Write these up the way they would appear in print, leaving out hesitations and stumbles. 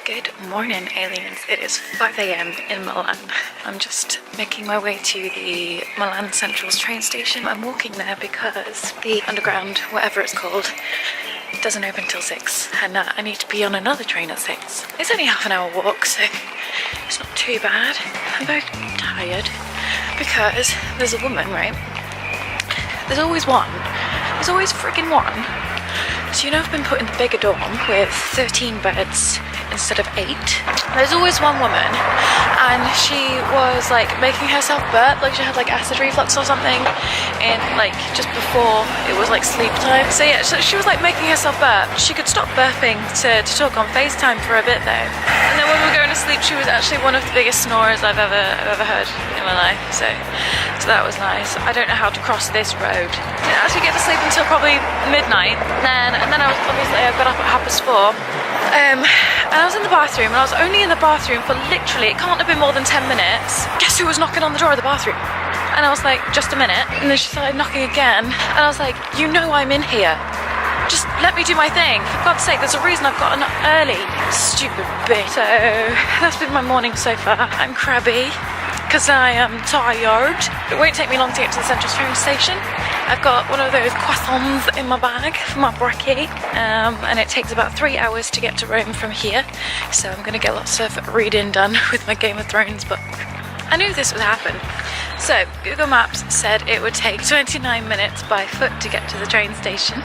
Good morning, aliens. It is 5 a.m. in Milan. I'm just making my way to the Milan Central's train station. I'm walking there because the underground, whatever it's called, doesn't open till 6, and I need to be on another train at 6. It's only half an hour walk, so it's not too bad. I'm very tired because there's a woman, right? There's always one. There's always friggin' one. So you know I've been put in the bigger dorm with 13 beds instead of 8. There's always one woman, and she was like making herself burp, like she had like acid reflux or something, and like just before it was like sleep time. So yeah, so she was like making herself burp. She could stop burping to talk on FaceTime for a bit though. And then when we were going to sleep, she was actually one of the biggest snorers I've ever heard in my life. So that was nice. I don't know how to cross this road. Didn't actually get to sleep until probably midnight. And then I got up at 4:30. And I was in the bathroom, and I was only in the bathroom for literally, it can't have been more than 10 minutes. Guess who was knocking on the door of the bathroom? And I was like, just a minute. And then she started knocking again. And I was like, you know I'm in here. Just let me do my thing. For God's sake, there's a reason I've gotten up early. Stupid bitch. So that's been my morning so far. I'm crabby because I am tired. It won't take me long to get to the central train station. I've got one of those croissants in my bag for my brekkie, and it takes about 3 hours to get to Rome from here, so I'm going to get lots of reading done with my Game of Thrones book. I knew this would happen. So Google Maps said it would take 29 minutes by foot to get to the train station,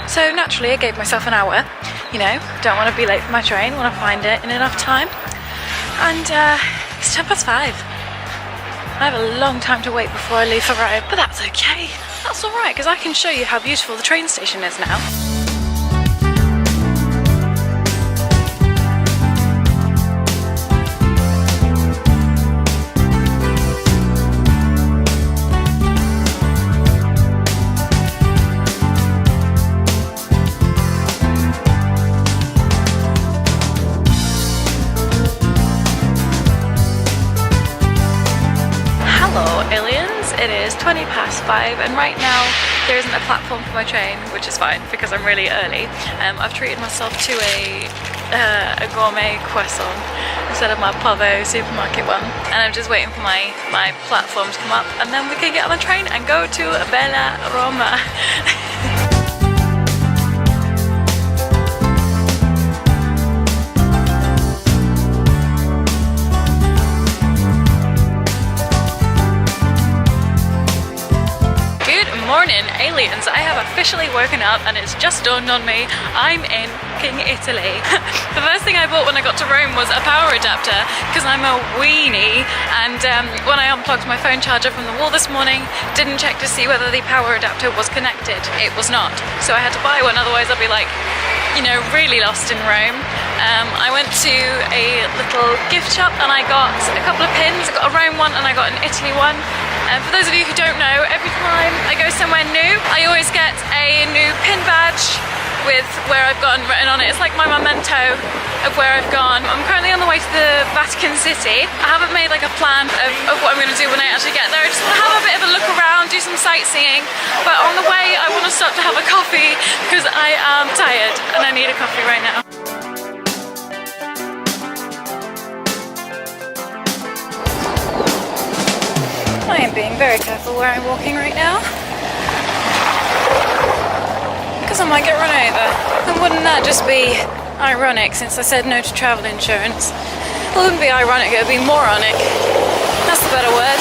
so naturally I gave myself an hour. You know, don't want to be late for my train, want to find it in enough time, and it's 5:10. I have a long time to wait before I leave for Rome, but that's okay. That's alright, because I can show you how beautiful the train station is now. It is 5:20, and right now there isn't a platform for my train, which is fine because I'm really early. I've treated myself to a gourmet croissant instead of my Pavo supermarket one, and I'm just waiting for my platform to come up, and then we can get on the train and go to Bella Roma. Morning, aliens. I have officially woken up, and it's just dawned on me I'm in King Italy. The first thing I bought when I got to Rome was a power adapter because I'm a weenie, and when I unplugged my phone charger from the wall this morning, didn't check to see whether the power adapter was connected. It was not, so I had to buy one, otherwise I'd be like, you know, really lost in Rome. I went to a little gift shop and I got a couple of pins. I got a Rome one and I got an Italy one. And for those of you who don't know, every time I go somewhere new, I always get a new pin badge with where I've gone written on it. It's like my memento of where I've gone. I'm currently on the way to the Vatican City. I haven't made like a plan of what I'm going to do when I actually get there. I just want to have a bit of a look around, do some sightseeing. But on the way, I want to stop to have a coffee because I am tired and I need a coffee right now. I am being very careful where I'm walking right now because I might get run over. And wouldn't that just be ironic since I said no to travel insurance? Well, it wouldn't be ironic, it would be moronic. That's the better word.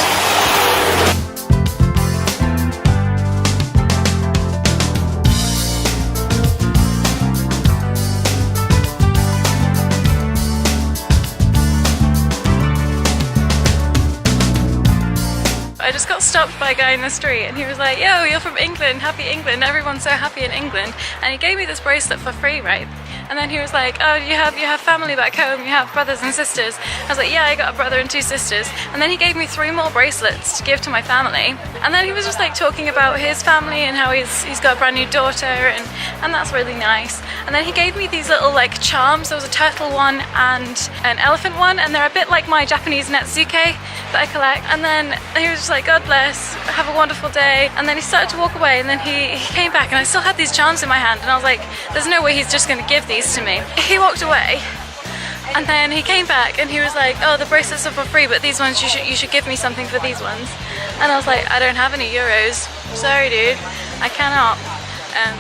I just got stopped by a guy in the street, and he was like, yo, you're from England, happy England, everyone's so happy in England. And he gave me this bracelet for free, right? And then he was like, oh, you have family back home, you have brothers and sisters. I was like, yeah, I got a brother and 2 sisters. And then he gave me 3 more bracelets to give to my family. And then he was just like talking about his family and how he's got a brand new daughter, and that's really nice. And then he gave me these little like charms. There was a turtle one and an elephant one, and they're a bit like my Japanese netsuke that I collect. And then he was just like, God bless, have a wonderful day. And then he started to walk away, and then he came back, and I still had these charms in my hand, and I was like, there's no way he's just going to give these to me. He walked away, And then he came back and he was like, oh, the bracelets are for free, but these ones you should give me something for these ones. And I was like, I don't have any euros. Sorry, dude, I cannot.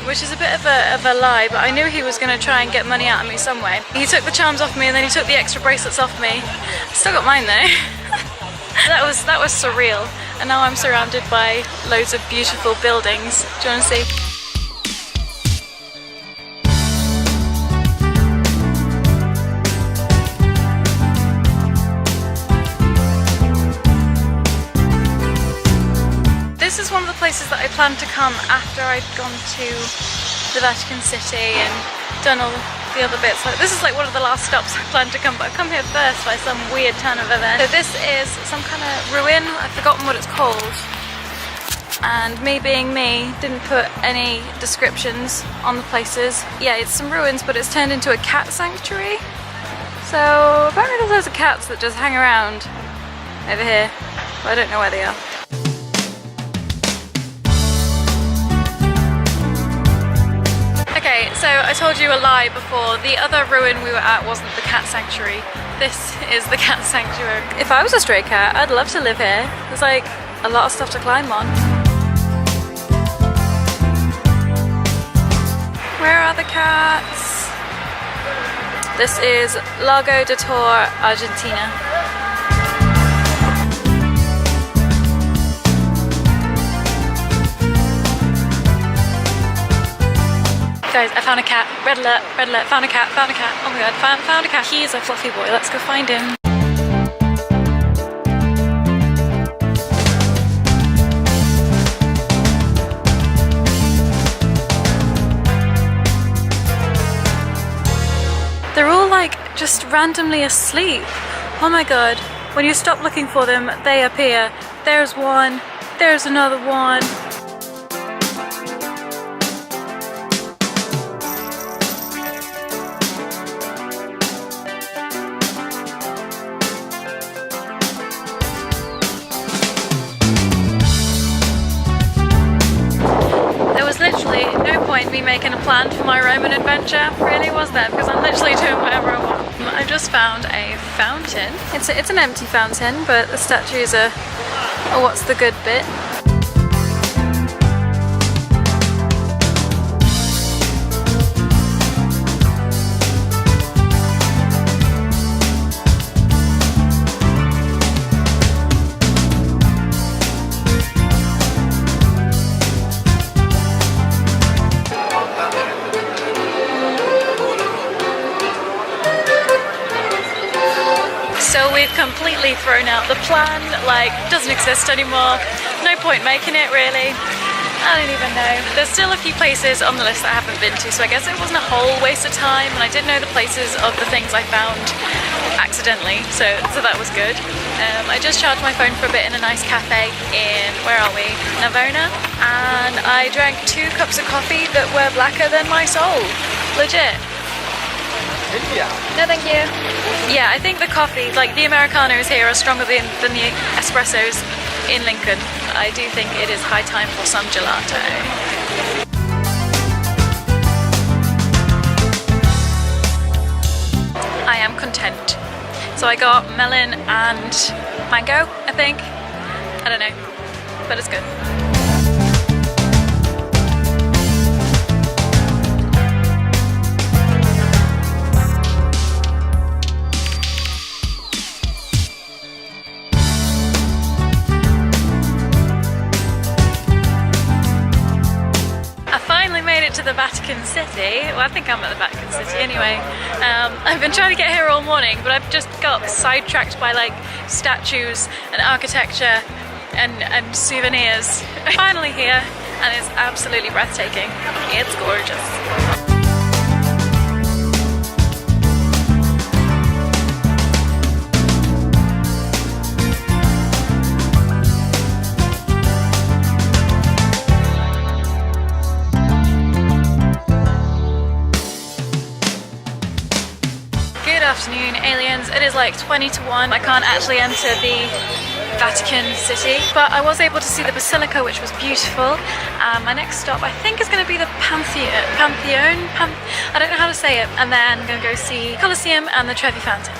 Which is a bit of a lie, but I knew he was going to try and get money out of me some way. He took the charms off me and then he took the extra bracelets off me. Still got mine though. That was surreal. And now I'm surrounded by loads of beautiful buildings. Do you want to see? This is one of the places that I planned to come after I'd gone to the Vatican City and done all the other bits. This is like one of the last stops I planned to come, but I've come here first by some weird turn of events. So this is some kind of ruin, I've forgotten what it's called. And me being me, didn't put any descriptions on the places. Yeah, it's some ruins, but it's turned into a cat sanctuary. So apparently there's loads of cats that just hang around over here, but I don't know where they are. Okay, so I told you a lie before. The other ruin we were at wasn't the cat sanctuary. This is the cat sanctuary. If I was a stray cat, I'd love to live here. There's like a lot of stuff to climb on. Where are the cats? This is Lago de Tor, Argentina. Guys, I found a cat. Red alert, found a cat, Oh my god, found a cat. He is a fluffy boy, let's go find him. They're all like just randomly asleep. Oh my god, when you stop looking for them, they appear. There's one, there's another one. Me making a plan for my Roman adventure, really, was there? Because I'm literally doing whatever I want. I just found a fountain. It's an empty fountain, but the statues are what's the good bit. So we've completely thrown out the plan, like, doesn't exist anymore. No point making it, really. I don't even know. There's still a few places on the list that I haven't been to, so I guess it wasn't a whole waste of time, and I did know the places of the things I found accidentally, so that was good. I just charged my phone for a bit in a nice cafe in, where are we? Navona, and I drank 2 cups of coffee that were blacker than my soul. Legit. No, thank you. Yeah, I think the coffee, like the Americanos here, are stronger than the espressos in Lincoln. I do think it is high time for some gelato. I am content. So I got melon and mango, I think. I don't know, but it's good. To the Vatican City. Well, I think I'm at the Vatican City anyway. I've been trying to get here all morning, but I've just got sidetracked by like statues and architecture and souvenirs. I'm finally here, and it's absolutely breathtaking. It's gorgeous. Good afternoon, aliens. It is like 20 to 1. I can't actually enter the Vatican City, but I was able to see the Basilica, which was beautiful. My next stop, I think, is going to be the Pantheon. I don't know how to say it. And then I'm going to go see Colosseum and the Trevi Fountain.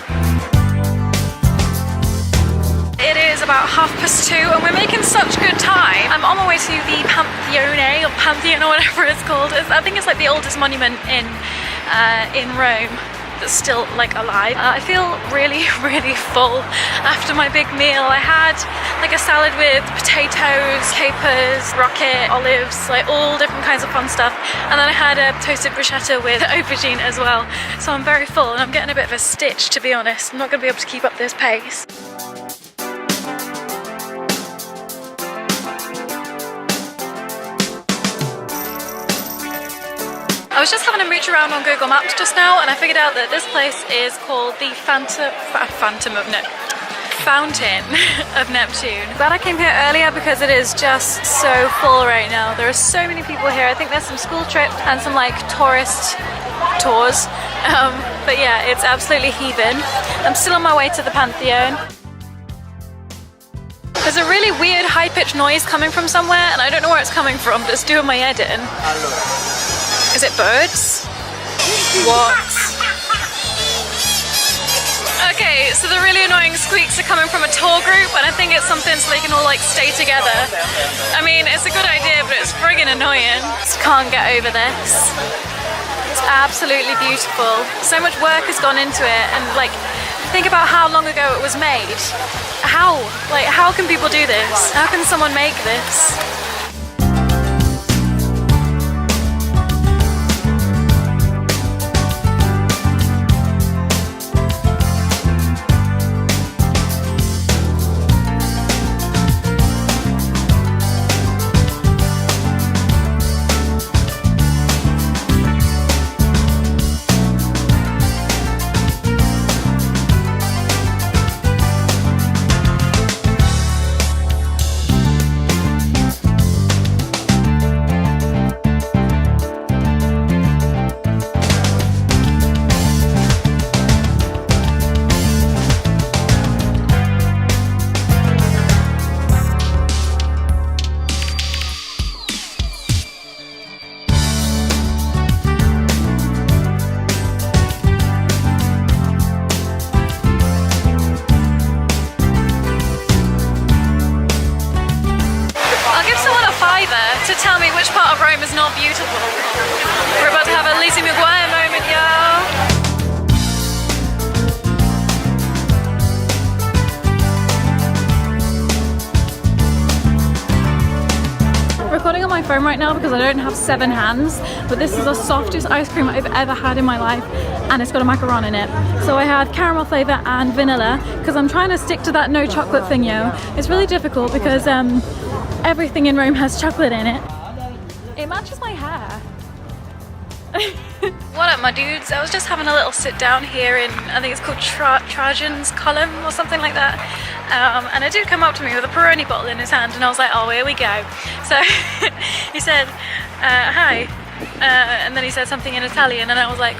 It is about 2:30 and we're making such good time. I'm on my way to the Pantheon or whatever it's called. I think it's like the oldest monument in Rome that's still like alive. I feel really full after my big meal. I had like a salad with potatoes, capers, rocket, olives, like all different kinds of fun stuff, and then I had a toasted bruschetta with aubergine as well. So I'm very full and I'm getting a bit of a stitch, to be honest. I'm not going to be able to keep up this pace. I was just having a mooch around on Google Maps just now and I figured out that this place is called the Fountain of Neptune. Glad I came here earlier because it is just so full right now. There are so many people here. I think there's some school trips and some like tourist tours. But yeah, it's absolutely heaving. I'm still on my way to the Pantheon. There's a really weird high-pitched noise coming from somewhere and I don't know where it's coming from, but it's doing my head in. Is it birds? What? Okay, so the really annoying squeaks are coming from a tour group and I think it's something so they can all like stay together. I mean, it's a good idea, but it's friggin' annoying. Just can't get over this. It's absolutely beautiful. So much work has gone into it and like, think about how long ago it was made. How? Like, how can people do this? How can someone make this? To tell me which part of Rome is not beautiful. We're about to have a Lizzie McGuire moment, y'all. Recording on my phone right now because I don't have 7 hands, but this is the softest ice cream I've ever had in my life and it's got a macaron in it. So I had caramel flavour and vanilla because I'm trying to stick to that no chocolate thing, yo. It's really difficult because everything in Rome has chocolate in it. It matches my hair. What up, my dudes? I was just having a little sit down here in, I think it's called Trajan's Column or something like that. And a dude came up to me with a Peroni bottle in his hand and I was like, oh, here we go. So he said, hi. And then he said something in Italian and I was like,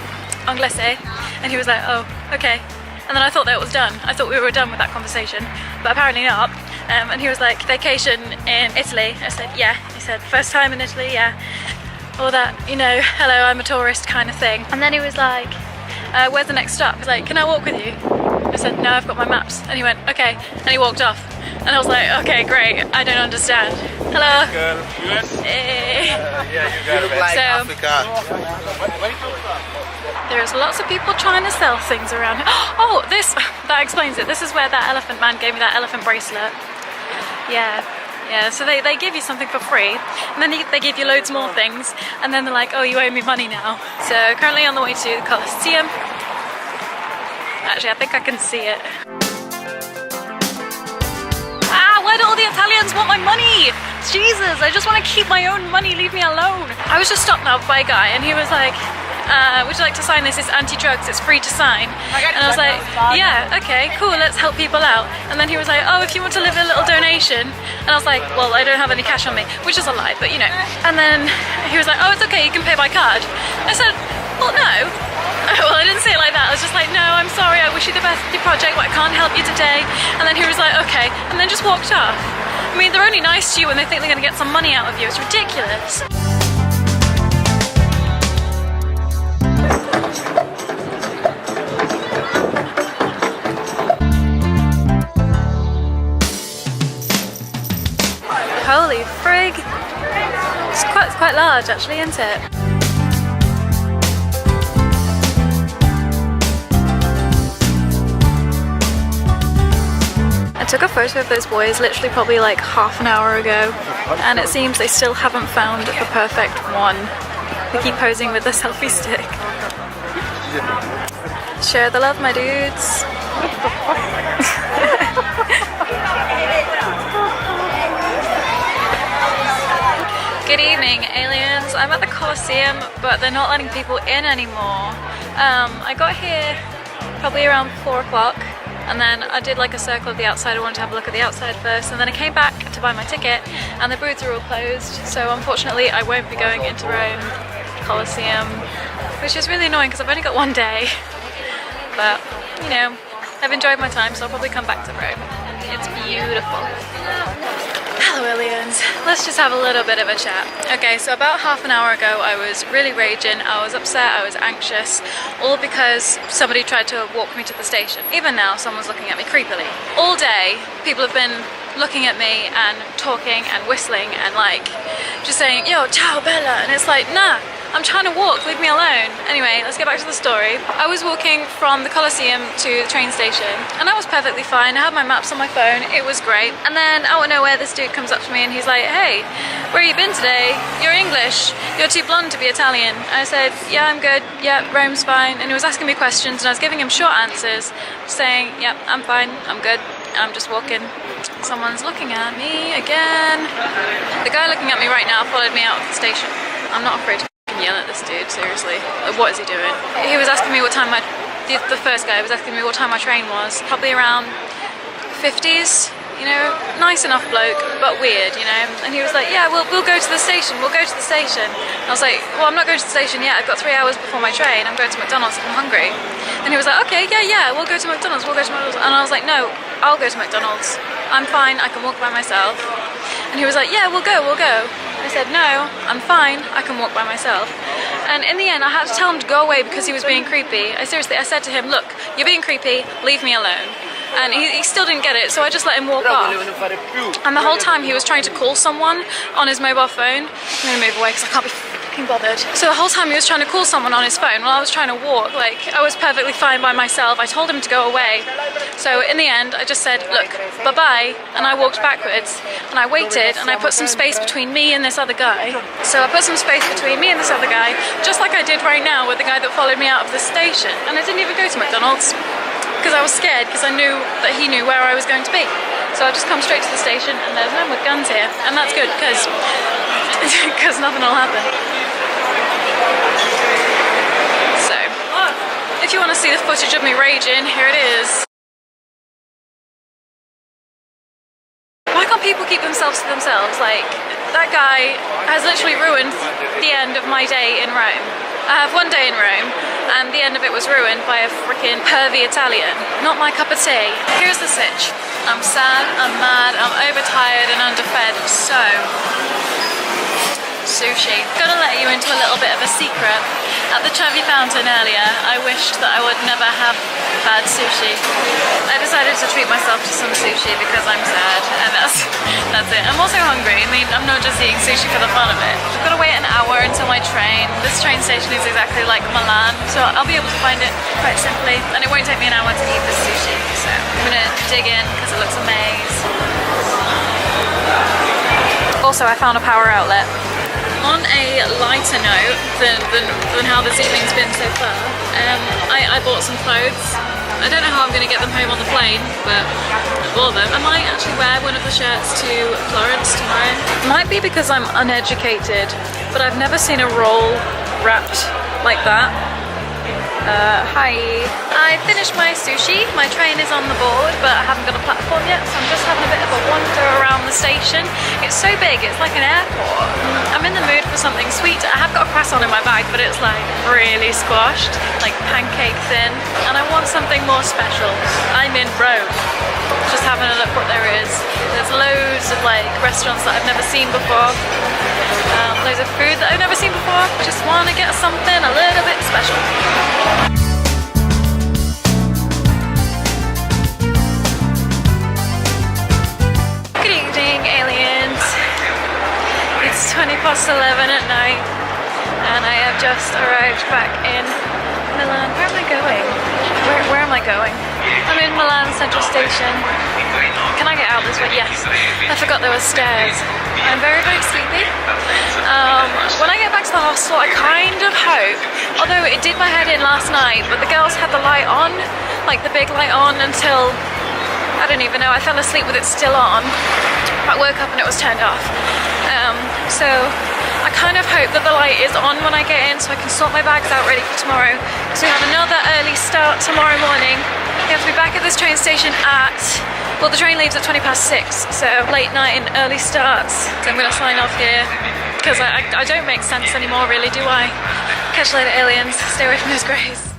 Inglese. And he was like, oh, okay. And then I thought that was done. I thought we were done with that conversation, but apparently not. And he was like, vacation in Italy. I said, yeah. He said, first time in Italy, yeah. All that, you know, hello, I'm a tourist kind of thing. And then he was like, where's the next stop? He was like, can I walk with you? I said, no, I've got my maps. And he went, okay. And he walked off. And I was like, okay, great. I don't understand. Hello. Girl, US? Hey. Yeah, you got it. Like So, Africa. there's lots of people trying to sell things around here. Oh, that explains it. This is where that elephant man gave me that elephant bracelet. Yeah, so they give you something for free, and then they give you loads more things, and then they're like, oh, you owe me money now. So currently on the way to the Colosseum. Actually, I think I can see it. Ah, why do all the Italians want my money? Jesus, I just want to keep my own money, leave me alone. I was just stopped now by a guy, and he was like, would you like to sign this? It's anti-drugs, it's free to sign. And I was like, yeah, okay, cool, let's help people out. And then he was like, oh, if you want to leave a little donation. And I was like, well, I don't have any cash on me, which is a lie, but you know. And then he was like, oh, it's okay, you can pay by card. I said, well, no. Well, I didn't say it like that. I was just like, no, I'm sorry, I wish you the best with your project, but I can't help you today. And then he was like, okay, and then just walked off. I mean, they're only nice to you when they think they're gonna get some money out of you. It's ridiculous. Holy frig! It's quite large actually, isn't it? I took a photo of those boys literally probably like half an hour ago, and it seems they still haven't found the perfect one. They keep posing with the selfie stick. Share the love, my dudes. Good evening, aliens. I'm at the Colosseum, but they're not letting people in anymore. I got here probably around 4 o'clock, and then I did like a circle of the outside. I wanted to have a look at the outside first, and then I came back to buy my ticket, and the booths are all closed. So unfortunately, I won't be going into Rome Colosseum, which is really annoying because I've only got one day. But you know, I've enjoyed my time, so I'll probably come back to Rome. It's beautiful. Hello aliens, let's just have a little bit of a chat. Okay, so about half an hour ago I was really raging, I was upset, I was anxious, all because somebody tried to walk me to the station. Even now someone's looking at me creepily. All day people have been looking at me and talking and whistling and like just saying, yo, ciao Bella, and it's like, nah, I'm trying to walk, leave me alone. Anyway, let's get back to the story. I was walking from the Colosseum to the train station and that was perfectly fine. I had my maps on my phone, it was great. And then out of nowhere this dude comes up to me and he's like, hey, where have you been today? You're English, you're too blonde to be Italian. And I said, yeah, I'm good, yeah, Rome's fine. And he was asking me questions and I was giving him short answers, saying, yeah, I'm fine, I'm good, I'm just walking. Someone's looking at me again. The guy looking at me right now followed me out of the station. I'm not afraid to yell at this dude, seriously. What is he doing? He was asking me what time the first guy was asking me what time my train was. Probably around 50s, you know, nice enough bloke, but weird, you know. And he was like, yeah, we'll go to the station, we'll go to the station. And I was like, well, I'm not going to the station yet, I've got 3 hours before my train, I'm going to McDonald's, I'm hungry. And he was like, okay, yeah, we'll go to McDonald's, we'll go to McDonald's. And I was like, no, I'll go to McDonald's. I'm fine, I can walk by myself. And he was like, yeah, we'll go. I said, no, I'm fine, I can walk by myself. And in the end, I had to tell him to go away because he was being creepy. I said to him, look, you're being creepy, leave me alone. And he still didn't get it, so I just let him walk off. And the whole time he was trying to call someone on his mobile phone. I'm gonna move away because I can't be fucking bothered. So the whole time he was trying to call someone on his phone while I was trying to walk. Like, I was perfectly fine by myself. I told him to go away. So in the end, I just said, look, bye-bye, and I walked backwards. And I waited, and I put some space between me and this other guy. So I put some space between me and this other guy, just like I did right now with the guy that followed me out of the station. And I didn't even go to McDonald's, because I was scared, because I knew that he knew where I was going to be. So I just come straight to the station, and there's no one with guns here. And that's good, because nothing will happen. So, if you want to see the footage of me raging, here it is. Why can't people keep themselves to themselves? Like, that guy has literally ruined the end of my day in Rome. I have one day in Rome, and the end of it was ruined by a freaking pervy Italian. Not my cup of tea. Here's the sitch. I'm sad, I'm mad, I'm overtired and underfed, so... sushi. Gonna let you into a little bit of a secret. At the Trevi Fountain earlier, I wished that I would never have bad sushi. I decided to treat myself to some sushi because I'm sad, and that's it. I'm also hungry. I mean, I'm not just eating sushi for the fun of it. I've got to wait an hour until my train. This train station is exactly like Milan, so I'll be able to find it quite simply, and it won't take me an hour to eat this sushi. So I'm gonna dig in because it looks amazing. Also, I found a power outlet. On a lighter note than how this evening's been so far, I bought some clothes. I don't know how I'm going to get them home on the plane, but I bought them. I might actually wear one of the shirts to Florence tomorrow. Might be because I'm uneducated, but I've never seen a roll wrapped like that. Hi. I finished my sushi. My train is on the board, but I haven't got a platform yet, so I'm just having a bit of a wander around the station. It's so big, it's like an airport. I'm in the mood for something sweet. I have got a croissant in my bag, but it's like really squashed, like pancake thin, and I want something more special. I'm in Rome. Just having a look what there is. There's loads of like restaurants that I've never seen before. Loads of food that I've never seen before. Just want to get something a little bit special. Good evening, aliens. It's 11:20 at night, and I have just arrived back in Milan. Where am I going? Where am I going? I'm in Milan Central Station. Can I get out this way? Yes. I forgot there were stairs. I'm very, very sleepy. When I get back to the hostel, I kind of hope, although it did my head in last night, but the girls had the light on, like the big light on until, I don't even know, I fell asleep with it still on. I woke up and it was turned off. So I kind of hope that the light is on when I get in so I can sort my bags out ready for tomorrow. Because we have another early start tomorrow morning. We have to be back at this train station at, well, the train leaves at 6:20, so late night and early starts. So I'm going to sign off here because I don't make sense anymore, really, do I? Catch you later, aliens. Stay away from those greys.